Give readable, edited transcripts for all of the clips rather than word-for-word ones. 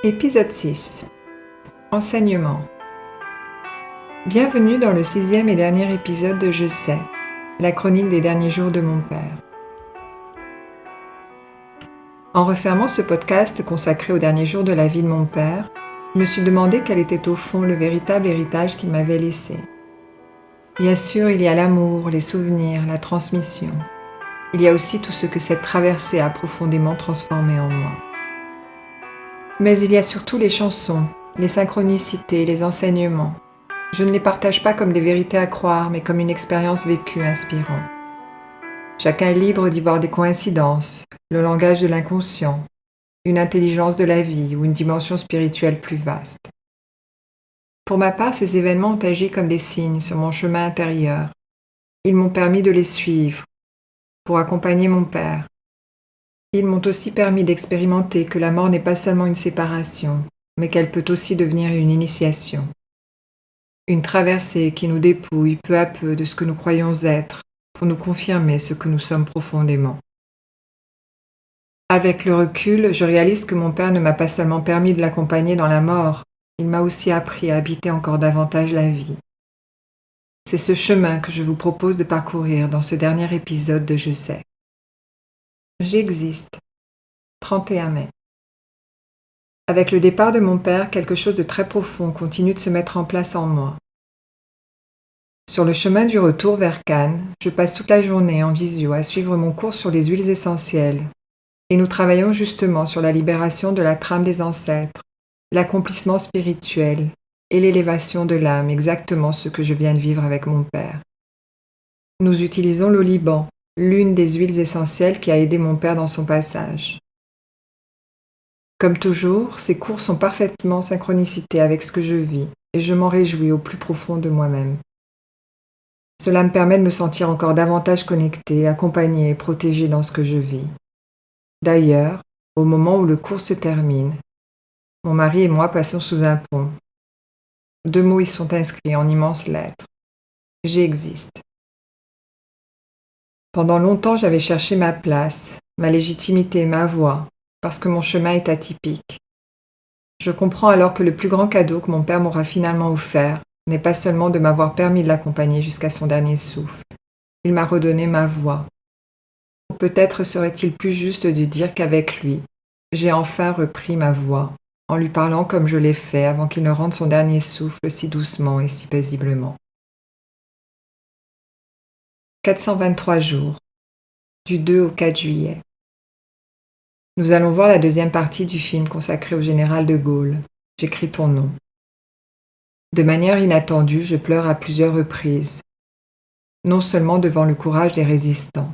Épisode 6. Enseignement. Bienvenue dans le 6e et dernier épisode de Je sais, la chronique des derniers jours de mon père. En refermant ce podcast consacré aux derniers jours de la vie de mon père, je me suis demandé quel était au fond le véritable héritage qu'il m'avait laissé. Bien sûr, il y a l'amour, les souvenirs, la transmission. Il y a aussi tout ce que cette traversée a profondément transformé en moi. Mais il y a surtout les chansons, les synchronicités, les enseignements. Je ne les partage pas comme des vérités à croire, mais comme une expérience vécue inspirante. Chacun est libre d'y voir des coïncidences, le langage de l'inconscient, une intelligence de la vie ou une dimension spirituelle plus vaste. Pour ma part, ces événements ont agi comme des signes sur mon chemin intérieur. Ils m'ont permis de les suivre, pour accompagner mon père. Ils m'ont aussi permis d'expérimenter que la mort n'est pas seulement une séparation, mais qu'elle peut aussi devenir une initiation. Une traversée qui nous dépouille peu à peu de ce que nous croyons être pour nous confirmer ce que nous sommes profondément. Avec le recul, je réalise que mon père ne m'a pas seulement permis de l'accompagner dans la mort, il m'a aussi appris à habiter encore davantage la vie. C'est ce chemin que je vous propose de parcourir dans ce dernier épisode de Je sais. J'existe. 31 mai. Avec le départ de mon père, quelque chose de très profond continue de se mettre en place en moi. Sur le chemin du retour vers Cannes, je passe toute la journée en visio à suivre mon cours sur les huiles essentielles et nous travaillons justement sur la libération de la trame des ancêtres, l'accomplissement spirituel et l'élévation de l'âme, exactement ce que je viens de vivre avec mon père. Nous utilisons l'oliban, l'une des huiles essentielles qui a aidé mon père dans son passage. Comme toujours, ces cours sont parfaitement en synchronicité avec ce que je vis et je m'en réjouis au plus profond de moi-même. Cela me permet de me sentir encore davantage connectée, accompagnée et protégée dans ce que je vis. D'ailleurs, au moment où le cours se termine, mon mari et moi passons sous un pont. 2 mots y sont inscrits en immenses lettres. J'existe. Pendant longtemps, j'avais cherché ma place, ma légitimité, ma voix, parce que mon chemin est atypique. Je comprends alors que le plus grand cadeau que mon père m'aura finalement offert n'est pas seulement de m'avoir permis de l'accompagner jusqu'à son dernier souffle. Il m'a redonné ma voix. Ou peut-être serait-il plus juste de dire qu'avec lui, j'ai enfin repris ma voix, en lui parlant comme je l'ai fait avant qu'il ne rende son dernier souffle si doucement et si paisiblement. 423 jours, du 2 au 4 juillet. Nous allons voir la deuxième partie du film consacré au général de Gaulle. J'écris ton nom. De manière inattendue, je pleure à plusieurs reprises, non seulement devant le courage des résistants,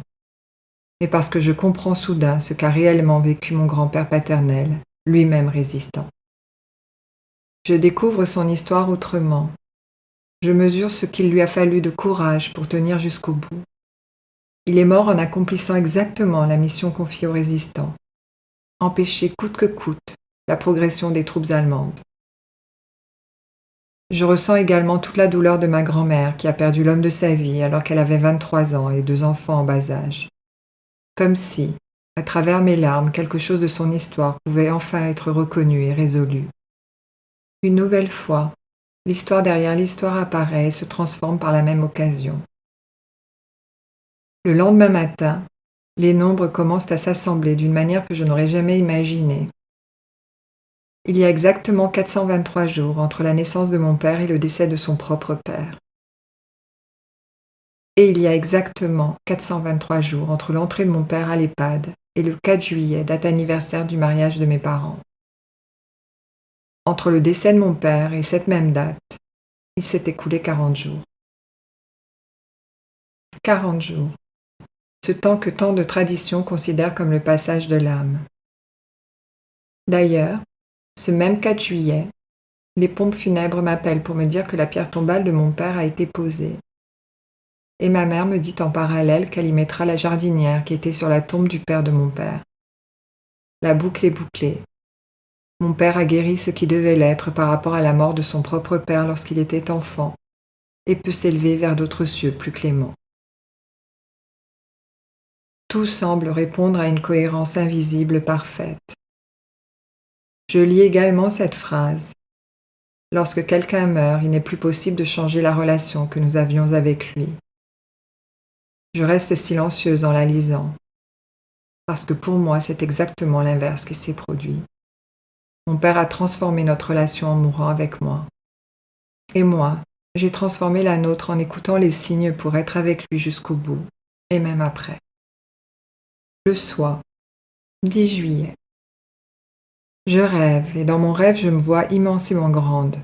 mais parce que je comprends soudain ce qu'a réellement vécu mon grand-père paternel, lui-même résistant. Je découvre son histoire autrement. Je mesure ce qu'il lui a fallu de courage pour tenir jusqu'au bout. Il est mort en accomplissant exactement la mission confiée aux résistants, empêcher coûte que coûte la progression des troupes allemandes. Je ressens également toute la douleur de ma grand-mère qui a perdu l'homme de sa vie alors qu'elle avait 23 ans et 2 enfants en bas âge. Comme si, à travers mes larmes, quelque chose de son histoire pouvait enfin être reconnu et résolu. Une nouvelle fois, l'histoire derrière l'histoire apparaît et se transforme par la même occasion. Le lendemain matin, les nombres commencent à s'assembler d'une manière que je n'aurais jamais imaginée. Il y a exactement 423 jours entre la naissance de mon père et le décès de son propre père. Et il y a exactement 423 jours entre l'entrée de mon père à l'EHPAD et le 4 juillet, date anniversaire du mariage de mes parents. Entre le décès de mon père et cette même date, il s'est écoulé 40 jours. 40 jours. Ce temps que tant de traditions considèrent comme le passage de l'âme. D'ailleurs, ce même 4 juillet, les pompes funèbres m'appellent pour me dire que la pierre tombale de mon père a été posée. Et ma mère me dit en parallèle qu'elle y mettra la jardinière qui était sur la tombe du père de mon père. La boucle est bouclée. Mon père a guéri ce qui devait l'être par rapport à la mort de son propre père lorsqu'il était enfant et peut s'élever vers d'autres cieux plus cléments. Tout semble répondre à une cohérence invisible parfaite. Je lis également cette phrase. Lorsque quelqu'un meurt, il n'est plus possible de changer la relation que nous avions avec lui. Je reste silencieuse en la lisant, parce que pour moi, c'est exactement l'inverse qui s'est produit. Mon père a transformé notre relation en mourant avec moi. Et moi, j'ai transformé la nôtre en écoutant les signes pour être avec lui jusqu'au bout, et même après. Le soir, 10 juillet. Je rêve, et dans mon rêve, je me vois immensément grande.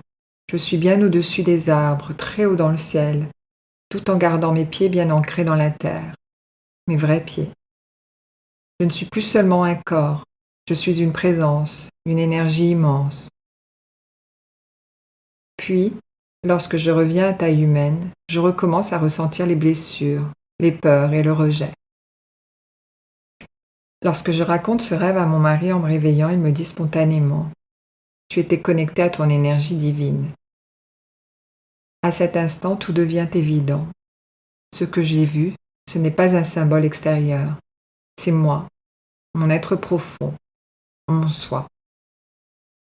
Je suis bien au-dessus des arbres, très haut dans le ciel, tout en gardant mes pieds bien ancrés dans la terre, mes vrais pieds. Je ne suis plus seulement un corps, je suis une présence, une énergie immense. Puis, lorsque je reviens à taille humaine, je recommence à ressentir les blessures, les peurs et le rejet. Lorsque je raconte ce rêve à mon mari en me réveillant, il me dit spontanément « Tu étais connecté à ton énergie divine ». À cet instant, tout devient évident. Ce que j'ai vu, ce n'est pas un symbole extérieur. C'est moi, mon être profond, mon soi.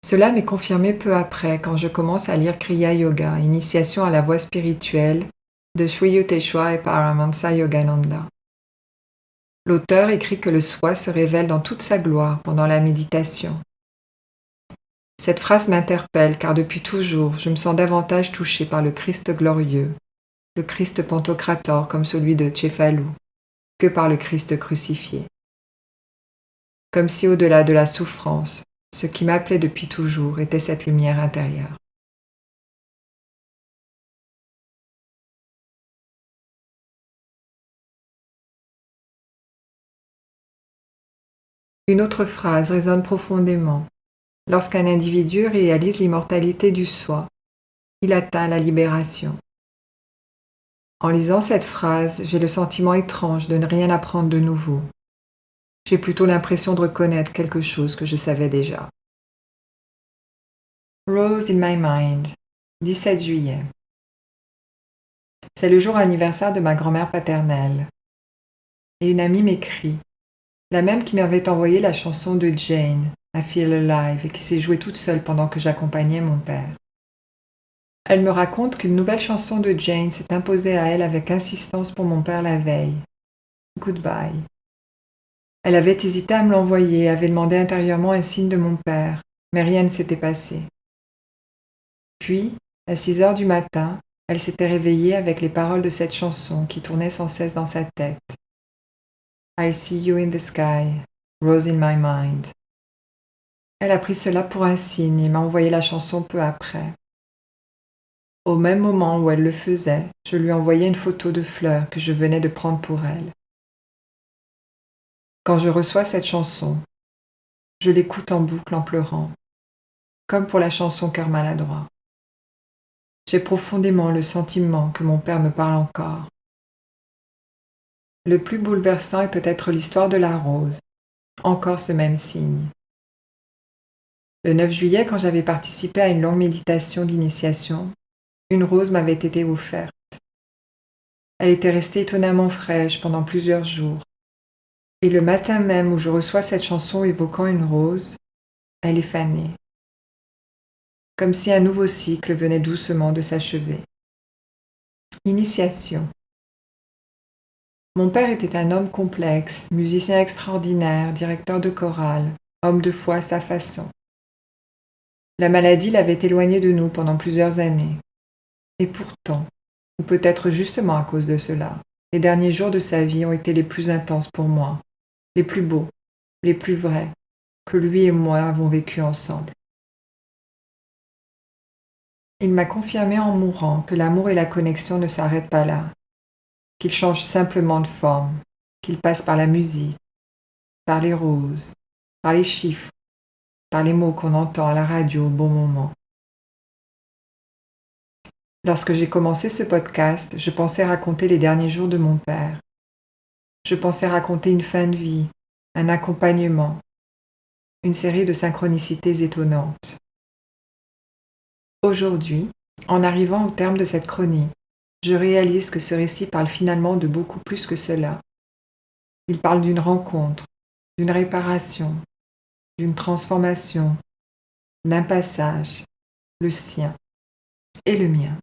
Cela m'est confirmé peu après quand je commence à lire Kriya Yoga, initiation à la voie spirituelle de Sri Yukteswar et Paramahansa Yogananda. L'auteur écrit que le soi se révèle dans toute sa gloire pendant la méditation. Cette phrase m'interpelle car depuis toujours, je me sens davantage touchée par le Christ glorieux, le Christ pantocrator comme celui de Cefalù, que par le Christ crucifié. Comme si au-delà de la souffrance, ce qui m'appelait depuis toujours était cette lumière intérieure. Une autre phrase résonne profondément. Lorsqu'un individu réalise l'immortalité du soi, il atteint la libération. En lisant cette phrase, j'ai le sentiment étrange de ne rien apprendre de nouveau. J'ai plutôt l'impression de reconnaître quelque chose que je savais déjà. Rose in my mind, 17 juillet. C'est le jour anniversaire de ma grand-mère paternelle. Et une amie m'écrit, la même qui m'avait envoyé la chanson de Jane, I Feel Alive, et qui s'est jouée toute seule pendant que j'accompagnais mon père. Elle me raconte qu'une nouvelle chanson de Jane s'est imposée à elle avec insistance pour mon père la veille. Goodbye. Elle avait hésité à me l'envoyer, avait demandé intérieurement un signe de mon père, mais rien ne s'était passé. Puis, à 6 heures du matin, elle s'était réveillée avec les paroles de cette chanson qui tournaient sans cesse dans sa tête. I'll see you in the sky, rose in my mind. Elle a pris cela pour un signe et m'a envoyé la chanson peu après. Au même moment où elle le faisait, je lui envoyais une photo de fleurs que je venais de prendre pour elle. Quand je reçois cette chanson, je l'écoute en boucle en pleurant, comme pour la chanson Cœur maladroit. J'ai profondément le sentiment que mon père me parle encore. Le plus bouleversant est peut-être l'histoire de la rose, encore ce même signe. Le 9 juillet, quand j'avais participé à une longue méditation d'initiation, une rose m'avait été offerte. Elle était restée étonnamment fraîche pendant plusieurs jours. Et le matin même où je reçois cette chanson évoquant une rose, elle est fanée. Comme si un nouveau cycle venait doucement de s'achever. Initiation. Mon père était un homme complexe, musicien extraordinaire, directeur de chorale, homme de foi à sa façon. La maladie l'avait éloigné de nous pendant plusieurs années. Et pourtant, ou peut-être justement à cause de cela, les derniers jours de sa vie ont été les plus intenses pour moi, les plus beaux, les plus vrais, que lui et moi avons vécu ensemble. Il m'a confirmé en mourant que l'amour et la connexion ne s'arrêtent pas là, qu'ils changent simplement de forme, qu'ils passent par la musique, par les roses, par les chiffres, par les mots qu'on entend à la radio au bon moment. Lorsque j'ai commencé ce podcast, je pensais raconter les derniers jours de mon père. Je pensais raconter une fin de vie, un accompagnement, une série de synchronicités étonnantes. Aujourd'hui, en arrivant au terme de cette chronique, je réalise que ce récit parle finalement de beaucoup plus que cela. Il parle d'une rencontre, d'une réparation, d'une transformation, d'un passage, le sien et le mien.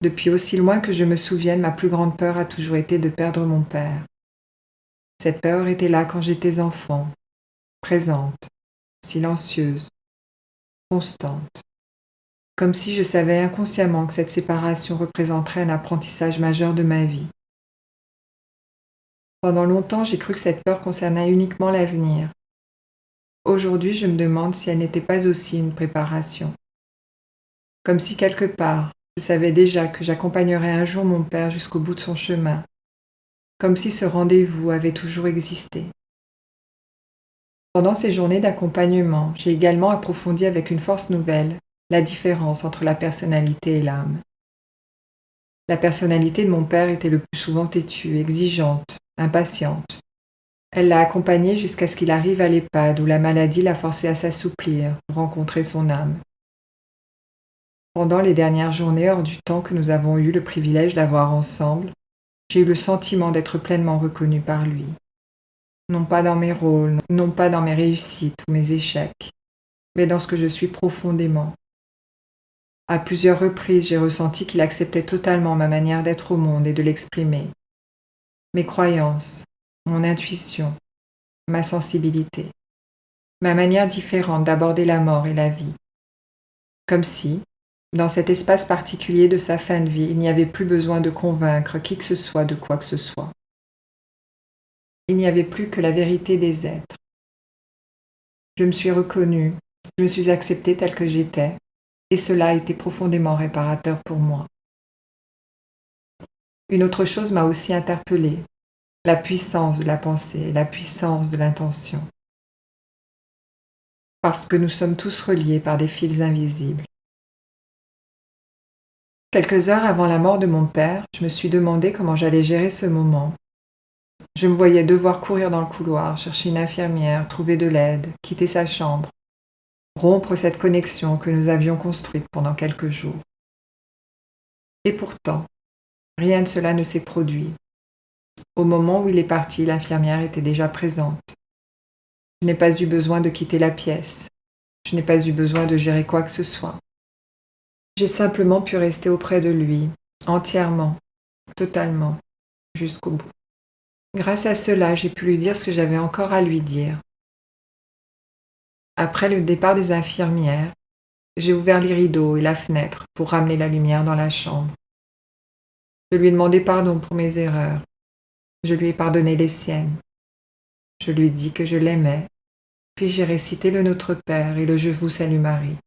Depuis aussi loin que je me souvienne, ma plus grande peur a toujours été de perdre mon père. Cette peur était là quand j'étais enfant, présente, silencieuse, constante, comme si je savais inconsciemment que cette séparation représenterait un apprentissage majeur de ma vie. Pendant longtemps, j'ai cru que cette peur concernait uniquement l'avenir. Aujourd'hui, je me demande si elle n'était pas aussi une préparation. Comme si quelque part, je savais déjà que j'accompagnerais un jour mon père jusqu'au bout de son chemin, comme si ce rendez-vous avait toujours existé. Pendant ces journées d'accompagnement, j'ai également approfondi avec une force nouvelle la différence entre la personnalité et l'âme. La personnalité de mon père était le plus souvent têtue, exigeante, impatiente. Elle l'a accompagné jusqu'à ce qu'il arrive à l'EHPAD où la maladie l'a forcé à s'assouplir pour rencontrer son âme. Pendant les dernières journées hors du temps que nous avons eu le privilège d'avoir ensemble, j'ai eu le sentiment d'être pleinement reconnue par lui. Non pas dans mes rôles, non pas dans mes réussites ou mes échecs, mais dans ce que je suis profondément. À plusieurs reprises, j'ai ressenti qu'il acceptait totalement ma manière d'être au monde et de l'exprimer. Mes croyances, mon intuition, ma sensibilité, ma manière différente d'aborder la mort et la vie. Comme si, dans cet espace particulier de sa fin de vie, il n'y avait plus besoin de convaincre qui que ce soit de quoi que ce soit. Il n'y avait plus que la vérité des êtres. Je me suis reconnue, je me suis acceptée telle que j'étais, et cela a été profondément réparateur pour moi. Une autre chose m'a aussi interpellée, la puissance de la pensée, la puissance de l'intention. Parce que nous sommes tous reliés par des fils invisibles. Quelques heures avant la mort de mon père, je me suis demandé comment j'allais gérer ce moment. Je me voyais devoir courir dans le couloir, chercher une infirmière, trouver de l'aide, quitter sa chambre, rompre cette connexion que nous avions construite pendant quelques jours. Et pourtant, rien de cela ne s'est produit. Au moment où il est parti, l'infirmière était déjà présente. Je n'ai pas eu besoin de quitter la pièce. Je n'ai pas eu besoin de gérer quoi que ce soit. J'ai simplement pu rester auprès de lui, entièrement, totalement, jusqu'au bout. Grâce à cela, j'ai pu lui dire ce que j'avais encore à lui dire. Après le départ des infirmières, j'ai ouvert les rideaux et la fenêtre pour ramener la lumière dans la chambre. Je lui ai demandé pardon pour mes erreurs. Je lui ai pardonné les siennes. Je lui ai dit que je l'aimais, puis j'ai récité le Notre Père et le Je vous salue Marie.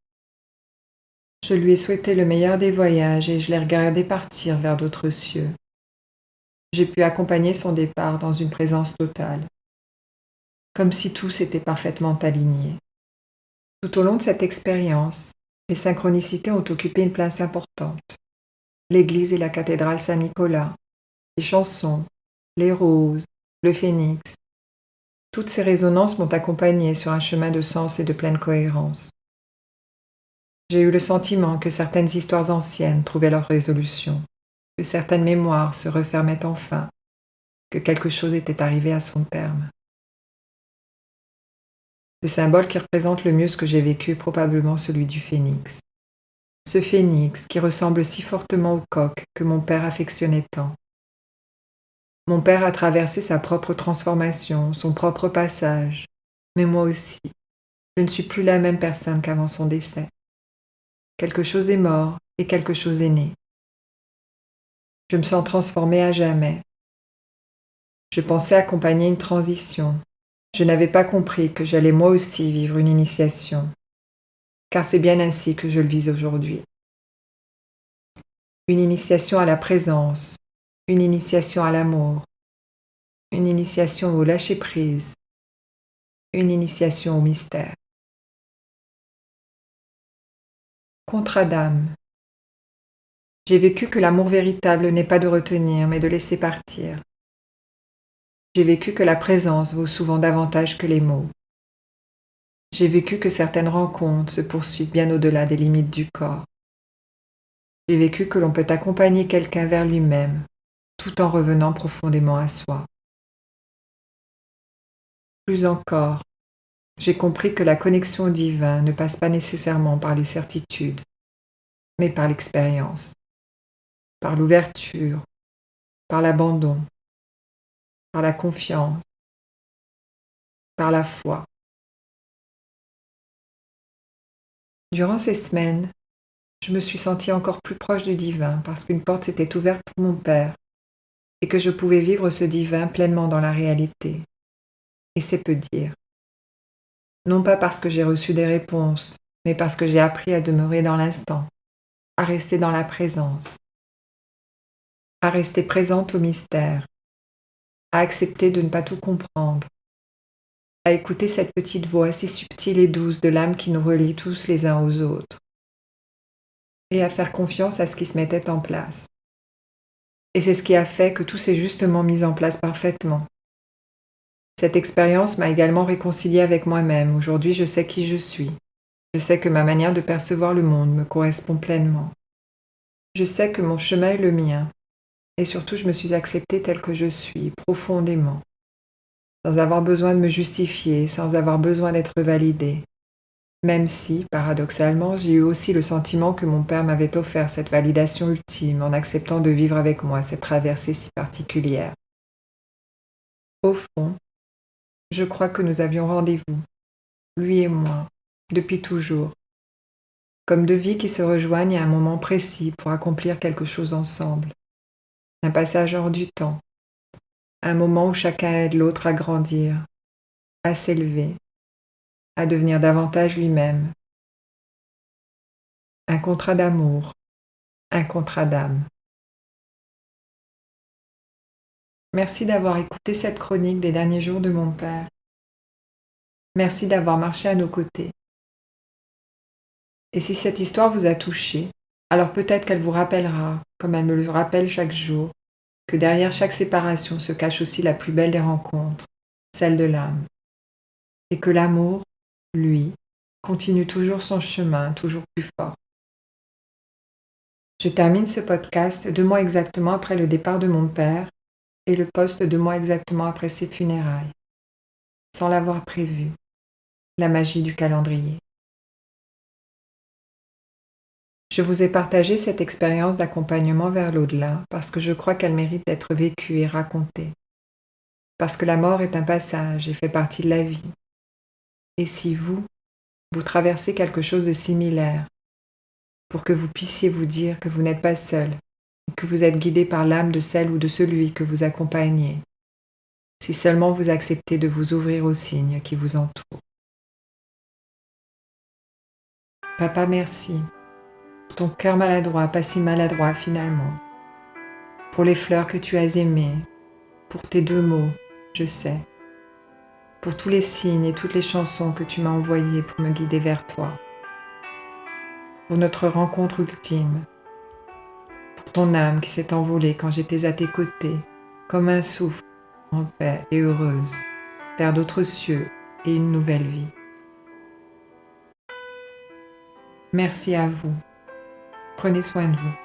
Je lui ai souhaité le meilleur des voyages et je l'ai regardé partir vers d'autres cieux. J'ai pu accompagner son départ dans une présence totale, comme si tout s'était parfaitement aligné. Tout au long de cette expérience, les synchronicités ont occupé une place importante. L'église et la cathédrale Saint-Nicolas, les chansons, les roses, le phénix. Toutes ces résonances m'ont accompagnée sur un chemin de sens et de pleine cohérence. J'ai eu le sentiment que certaines histoires anciennes trouvaient leur résolution, que certaines mémoires se refermaient enfin, que quelque chose était arrivé à son terme. Le symbole qui représente le mieux ce que j'ai vécu est probablement celui du phénix. Ce phénix qui ressemble si fortement au coq que mon père affectionnait tant. Mon père a traversé sa propre transformation, son propre passage, mais moi aussi. Je ne suis plus la même personne qu'avant son décès. Quelque chose est mort et quelque chose est né. Je me sens transformée à jamais. Je pensais accompagner une transition. Je n'avais pas compris que j'allais moi aussi vivre une initiation, car c'est bien ainsi que je le vis aujourd'hui. Une initiation à la présence, une initiation à l'amour, une initiation au lâcher-prise, une initiation au mystère. Contrat d'âme. J'ai vécu que l'amour véritable n'est pas de retenir, mais de laisser partir. J'ai vécu que la présence vaut souvent davantage que les mots. J'ai vécu que certaines rencontres se poursuivent bien au-delà des limites du corps. J'ai vécu que l'on peut accompagner quelqu'un vers lui-même, tout en revenant profondément à soi. Plus encore, j'ai compris que la connexion au divin ne passe pas nécessairement par les certitudes, mais par l'expérience, par l'ouverture, par l'abandon, par la confiance, par la foi. Durant ces semaines, je me suis sentie encore plus proche du divin parce qu'une porte s'était ouverte pour mon père et que je pouvais vivre ce divin pleinement dans la réalité. Et c'est peu dire. Non pas parce que j'ai reçu des réponses, mais parce que j'ai appris à demeurer dans l'instant, à rester dans la présence, à rester présente au mystère, à accepter de ne pas tout comprendre, à écouter cette petite voix si subtile et douce de l'âme qui nous relie tous les uns aux autres, et à faire confiance à ce qui se mettait en place. Et c'est ce qui a fait que tout s'est justement mis en place parfaitement. Cette expérience m'a également réconciliée avec moi-même. Aujourd'hui, je sais qui je suis. Je sais que ma manière de percevoir le monde me correspond pleinement. Je sais que mon chemin est le mien. Et surtout, je me suis acceptée telle que je suis, profondément, sans avoir besoin de me justifier, sans avoir besoin d'être validée. Même si, paradoxalement, j'ai eu aussi le sentiment que mon père m'avait offert cette validation ultime en acceptant de vivre avec moi cette traversée si particulière. Au fond, je crois que nous avions rendez-vous, lui et moi, depuis toujours, comme deux vies qui se rejoignent à un moment précis pour accomplir quelque chose ensemble. Un passage hors du temps, un moment où chacun aide l'autre à grandir, à s'élever, à devenir davantage lui-même. Un contrat d'amour, un contrat d'âme. Merci d'avoir écouté cette chronique des derniers jours de mon père. Merci d'avoir marché à nos côtés. Et si cette histoire vous a touché, alors peut-être qu'elle vous rappellera, comme elle me le rappelle chaque jour, que derrière chaque séparation se cache aussi la plus belle des rencontres, celle de l'âme. Et que l'amour, lui, continue toujours son chemin, toujours plus fort. Je termine ce podcast 2 mois exactement après le départ de mon père et le poste 2 mois exactement après ses funérailles. Sans l'avoir prévu. La magie du calendrier. Je vous ai partagé cette expérience d'accompagnement vers l'au-delà parce que je crois qu'elle mérite d'être vécue et racontée. Parce que la mort est un passage et fait partie de la vie. Et si vous traversez quelque chose de similaire, pour que vous puissiez vous dire que vous n'êtes pas seul, que vous êtes guidé par l'âme de celle ou de celui que vous accompagnez, si seulement vous acceptez de vous ouvrir aux signes qui vous entourent. Papa, merci. Pour ton cœur maladroit, pas si maladroit finalement. Pour les fleurs que tu as aimées. Pour tes 2 mots, je sais. Pour tous les signes et toutes les chansons que tu m'as envoyées pour me guider vers toi. Pour notre rencontre ultime. Pour ton âme qui s'est envolée quand j'étais à tes côtés, comme un souffle, en paix et heureuse, vers d'autres cieux et une nouvelle vie. Merci à vous. Prenez soin de vous.